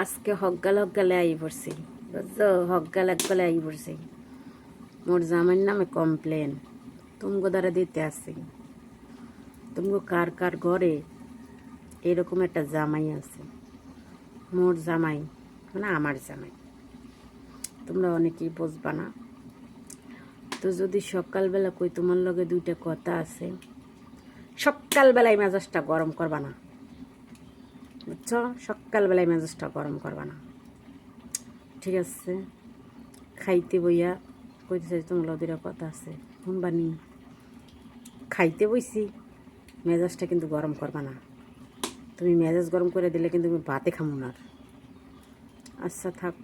আজকে হকগালে আই পড়ছি, বুঝছো? হকগালে আই পড়ছি। মোর জামাইয়ের নামে কমপ্লেন তুমগো দ্বারা দিতে আসি। তুমগো কার কার ঘরে এরকম একটা জামাই আছে? মোর জামাই মানে আমার জামাই, তোমরা অনেকেই বুঝবা না। তো যদি সকালবেলা কই তোমার লগে দুইটা কথা আছে, সকালবেলায় মেজাজটা গরম করবা না, বুঝছো? সকালবেলায় মেজাজটা গরম করবা না, ঠিক আছে? খাইতে বইয়া কইতেছে তোমার লদিরা কথা আছে, শুনবানি। খাইতে বইছি, মেজাজটা কিন্তু গরম করবা না। তুমি মেজাজ গরম করে দিলে কিন্তু আমি ভাতে খামো না। আচ্ছা থাক,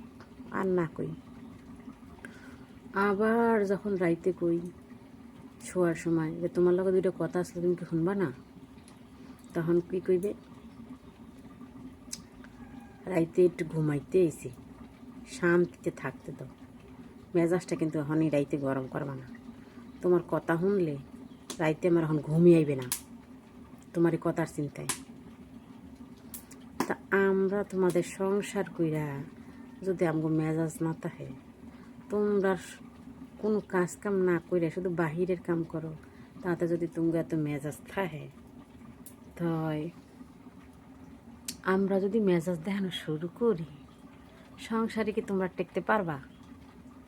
আর না কই। আবার যখন রাইতে কই শোয়ার সময় যে তোমার লগে দুইটা কথা আসলে তুমি কি শুনবা না, তখন কি কইবে? রাইতে একটু ঘুমাইতে এসি, শান্তিতে থাকতে দাও। মেজাজটা কিন্তু এখনই রাইতে গরম করবা না। তোমার কথা শুনলে রাইতে আমার এখন ঘুমিয়ে আইবে না, তোমার এই কথার চিন্তায়। তা আমরা তোমাদের সংসার কইরা যদি আমগো মেজাজ না থাকে, তোমরা কোনো কাজ কাম না কইরা শুধু বাহিরের কাম করো, তাতে যদি তোমরা এত মেজাজ থাকে, তাই আমরা যদি মেজাজ দেখানো শুরু করি, সংসারে কি তোমরা টেকতে পারবা?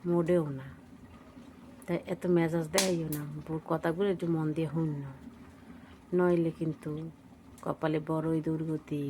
মোটেও না। তাই এত মেজাজ দেখাইও না, কথাগুলো একটু মন দিয়ে শুন না, নইলে কিন্তু কপালে বড়ই দুর্গতি।